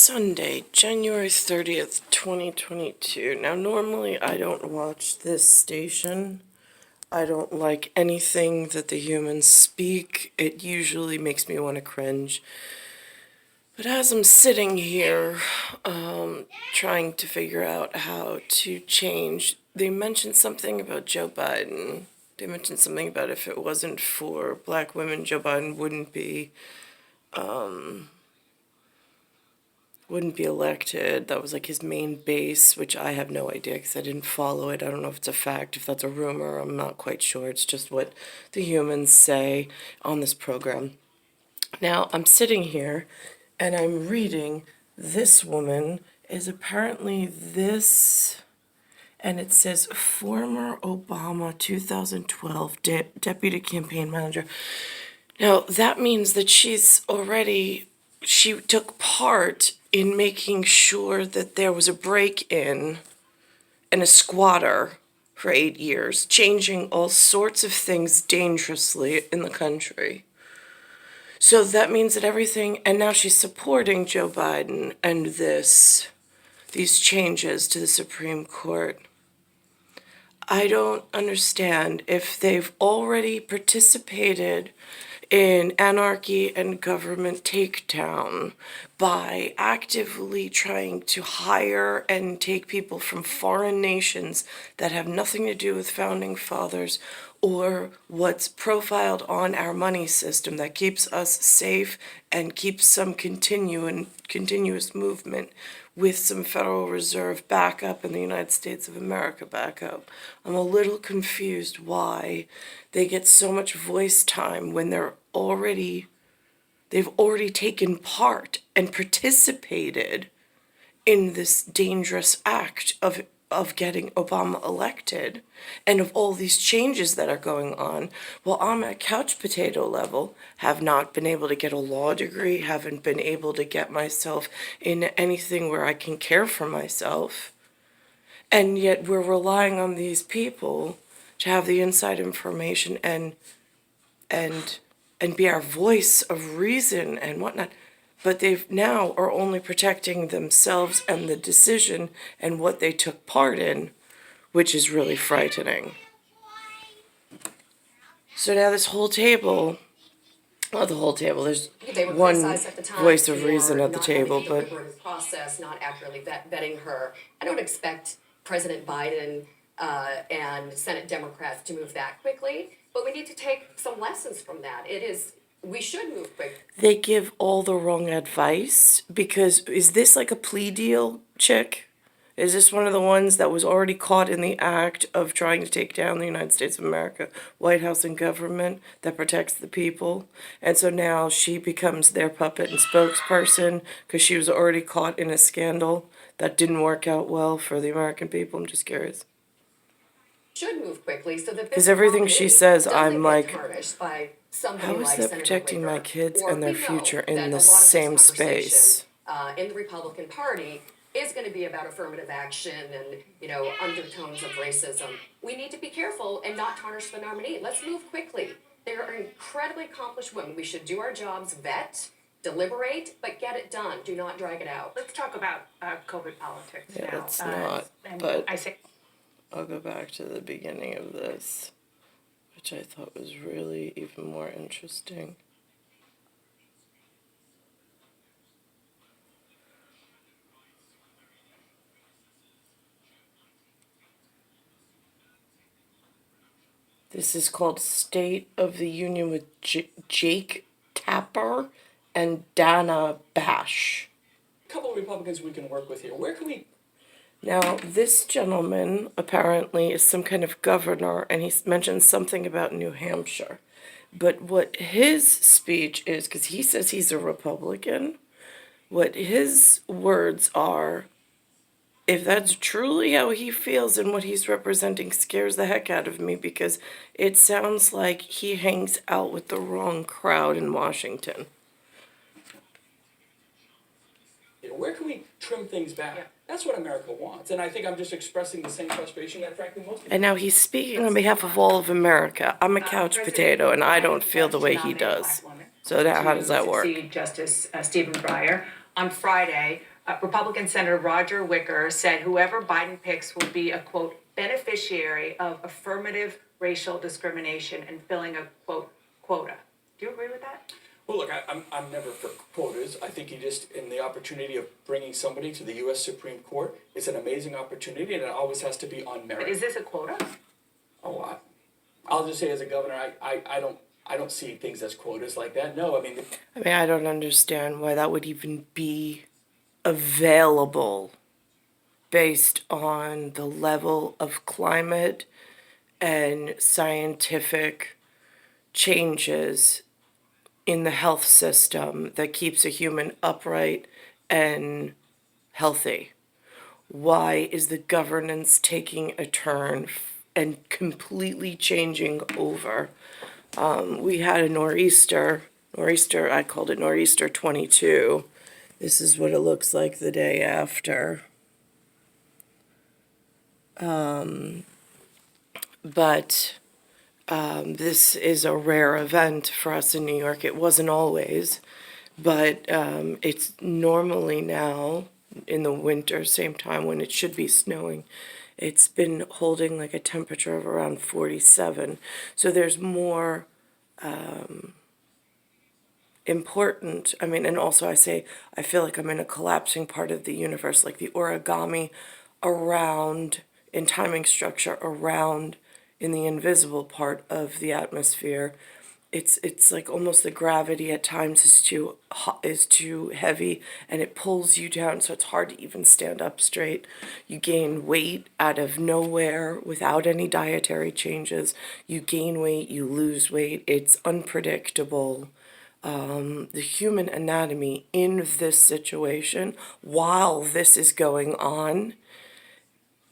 Sunday, January 30th, 2022. Now, normally I don't watch this station. I don't like anything that the humans speak. It usually makes me want to cringe. But as I'm sitting here, trying to figure out how to change, they mentioned something about Joe Biden. They mentioned something about if it wasn't for black women, Joe Biden wouldn't be elected. That was like his main base, which I have no idea because I didn't follow it. I don't know if it's a fact, if that's a rumor. I'm not quite sure. It's just what the humans say on this program. Now, I'm sitting here and I'm reading this woman is apparently this, and it says former Obama 2012 deputy campaign manager. Now, that means that she took part in making sure that there was a break-in and a squatter for 8 years, changing all sorts of things dangerously in the country. So that means that everything, and now she's supporting Joe Biden and these changes to the Supreme Court. I don't understand if they've already participated in anarchy and government takedown by actively trying to hire and take people from foreign nations that have nothing to do with founding fathers or what's profiled on our money system that keeps us safe and keeps some continuous movement with some Federal Reserve backup and the United States of America backup. I'm a little confused why they get so much voice time when they've already taken part and participated in this dangerous act of getting Obama elected and of all these changes that are going on. Well, I'm at couch potato level, have not been able to get a law degree, haven't been able to get myself in anything where I can care for myself. And yet we're relying on these people to have the inside information and be our voice of reason and whatnot. But they've now are only protecting themselves and the decision and what they took part in, which is really frightening. So now this whole table, not the whole table, there's one voice of reason at the table, but process, not accurately vetting her. I don't expect President Biden and Senate Democrats to move that quickly, but we need to take some lessons from that. We should move quick. They give all the wrong advice because is this like a plea deal chick? Is this one of the ones that was already caught in the act of trying to take down the United States of America, White House and government that protects the people? And so now she becomes their puppet and spokesperson because she was already caught in a scandal that didn't work out well for the American people. I'm just curious. Should move quickly so that because everything she says, I'm like, how is that protecting my kids and their future in the same space? In the Republican Party is going to be about affirmative action and, undertones of racism. We need to be careful and not tarnish the nominee. Let's move quickly. They are incredibly accomplished women. We should do our jobs, vet, deliberate, but get it done. Do not drag it out. Let's talk about COVID politics now. Yeah, it's not, but I'll go back to the beginning of this, which I thought was really even more interesting. This is called State of the Union with Jake Tapper and Dana Bash. A couple of Republicans we can work with here. Where can we... Now, this gentleman apparently is some kind of governor, and he mentioned something about New Hampshire. But what his speech is, because he says he's a Republican, what his words are, if that's truly how he feels and what he's representing, scares the heck out of me, because it sounds like he hangs out with the wrong crowd in Washington. Where can we trim things back? Yeah. That's what America wants. And I think I'm just expressing the same frustration that, frankly, most people... And now he's speaking on behalf of all of America. I'm a couch potato, and I don't feel the way he does. So now how does that work? Justice Stephen Breyer on Friday, Republican Senator Roger Wicker said whoever Biden picks will be a, quote, beneficiary of affirmative racial discrimination and filling a, quote, quota. Do you agree with that? Well, look, I'm never for quotas. I think in the opportunity of bringing somebody to the U.S. Supreme Court, it's an amazing opportunity, and it always has to be on merit. But is this a quota? Oh, I'll just say as a governor, I don't see things as quotas like that. No, I mean, I don't understand why that would even be available based on the level of climate and scientific changes in the health system that keeps a human upright and healthy. Why is the governance taking a turn and completely changing over? We had a nor'easter, I called it nor'easter 22. This is what it looks like the day after. But this is a rare event for us in New York. It wasn't always, but it's normally now in the winter, same time when it should be snowing. It's been holding like a temperature of around 47. So there's more important, and also I feel like I'm in a collapsing part of the universe, like the origami around, in timing structure around, in the invisible part of the atmosphere. It's like almost the gravity at times is too heavy, and it pulls you down, so it's hard to even stand up straight. You gain weight out of nowhere without any dietary changes. You gain weight, you lose weight. It's unpredictable. The human anatomy in this situation, while this is going on,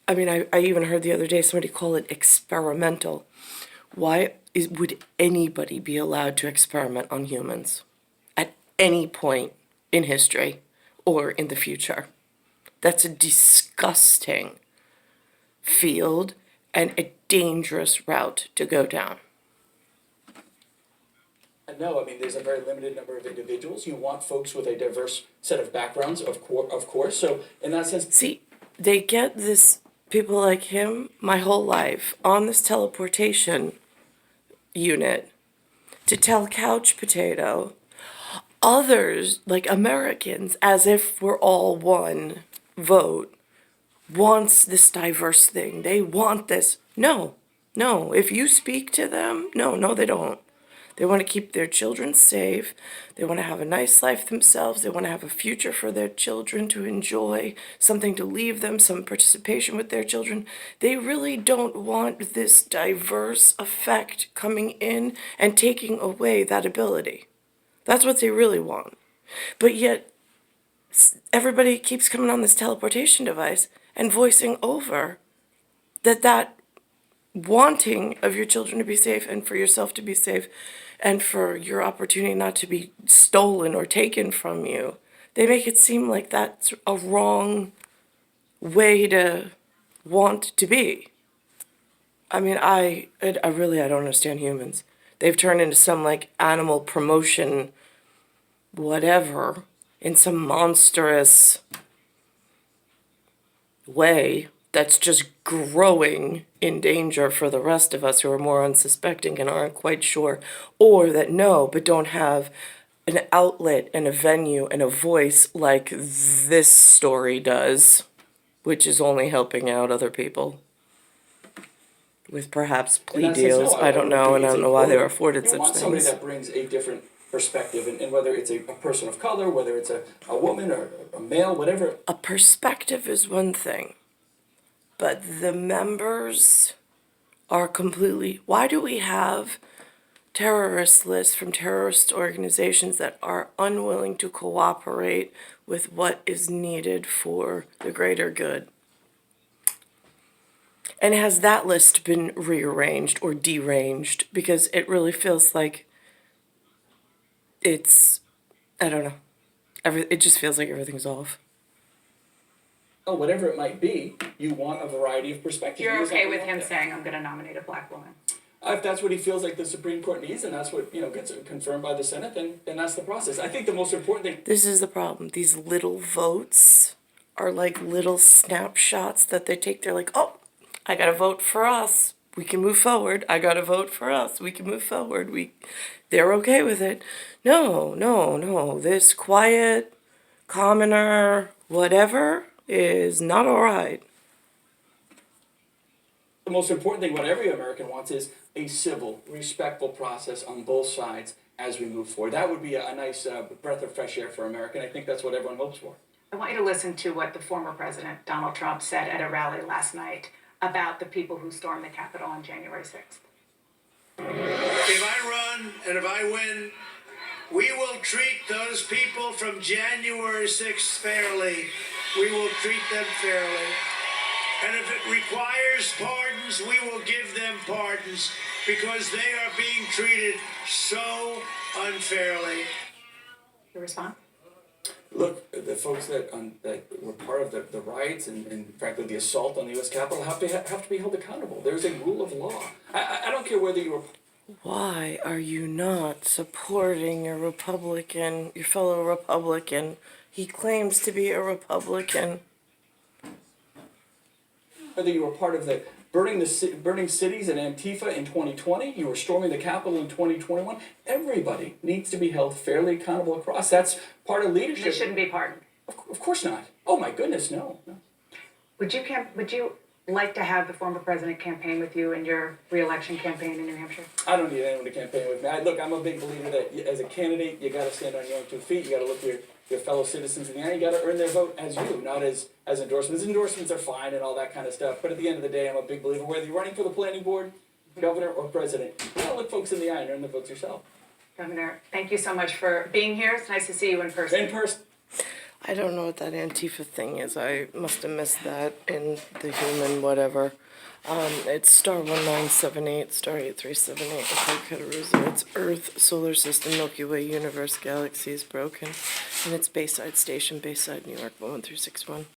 I even heard the other day somebody call it experimental. Would anybody be allowed to experiment on humans at any point in history or in the future? That's a disgusting field and a dangerous route to go down. no, there's a very limited number of individuals. You want folks with a diverse set of backgrounds, of course. So in that sense, see, they get this, people like him, my whole life, on this teleportation unit to tell Couch Potato, others, like Americans, as if we're all one vote, wants this diverse thing. They want this. No. If you speak to them, no, they don't. They want to keep their children safe. They want to have a nice life themselves. They want to have a future for their children to enjoy, something to leave them, some participation with their children. They really don't want this diverse effect coming in and taking away that ability. That's what they really want. But yet, everybody keeps coming on this teleportation device and voicing over that wanting of your children to be safe and for yourself to be safe and for your opportunity not to be stolen or taken from you. They make it seem like that's a wrong way to want to be. I don't understand humans. They've turned into some like animal promotion whatever in some monstrous way that's just growing in danger for the rest of us who are more unsuspecting and aren't quite sure, or that know but don't have an outlet and a venue and a voice like this story does, which is only helping out other people with perhaps plea deals. I don't know, and I don't know why they were afforded such things. You want somebody that brings a different perspective, and whether it's a person of color, whether it's a woman or a male, whatever. A perspective is one thing, but the members are completely... Why do we have terrorist lists from terrorist organizations that are unwilling to cooperate with what is needed for the greater good? And has that list been rearranged or deranged? Because it really feels like it's, I don't know. It just feels like everything's off. Oh, whatever it might be, you want a variety of perspectives. You're okay with him saying, I'm going to nominate a black woman? If that's what he feels like the Supreme Court needs, and that's what, gets confirmed by the Senate, then that's the process. I think the most important thing. This is the problem. These little votes are like little snapshots that they take. They're like, oh, I got to vote for us. We can move forward. I got to vote for us. We can move forward. They're okay with it. No, no, no. This quiet, commoner, whatever is not all right. The most important thing, what every American wants, is a civil, respectful process on both sides as we move forward. That would be a nice breath of fresh air for America, and I think that's what everyone hopes for. I want you to listen to what the former president, Donald Trump, said at a rally last night about the people who stormed the Capitol on January 6th. If I run and if I win, we will treat those people from January 6th fairly. We will treat them fairly. And if it requires pardons, we will give them pardons because they are being treated so unfairly. Your response? Look, the folks that were part of the riots and frankly the assault on the U.S. Capitol have to be held accountable. There's a rule of law. I don't care whether you were. Why are you not supporting your fellow Republican? He claims to be a Republican. Whether you were part of the burning cities and Antifa in 2020, you were storming the Capitol in 2021. Everybody needs to be held fairly accountable across. That's part of leadership. They shouldn't be pardoned. Of course not. Oh my goodness, no. Would you like to have the former president campaign with you in your re-election campaign in New Hampshire? I don't need anyone to campaign with me. Look, I'm a big believer that as a candidate, you got to stand on your own 2 feet. You got to look your fellow citizens in the eye. You got to earn their vote as you, not as endorsements. Endorsements are fine and all that kind of stuff. But at the end of the day, I'm a big believer whether you're running for the planning board, governor, or president, you got to look folks in the eye and earn the votes yourself. Governor, thank you so much for being here. It's nice to see you in person. In person. I don't know what that Antifa thing is. I must have missed that in the human whatever. It's star 1978, star 8378, Cattaruzza. It's Earth, solar system, Milky Way, universe, galaxies, broken. And it's Bayside Station, Bayside, New York, 11361.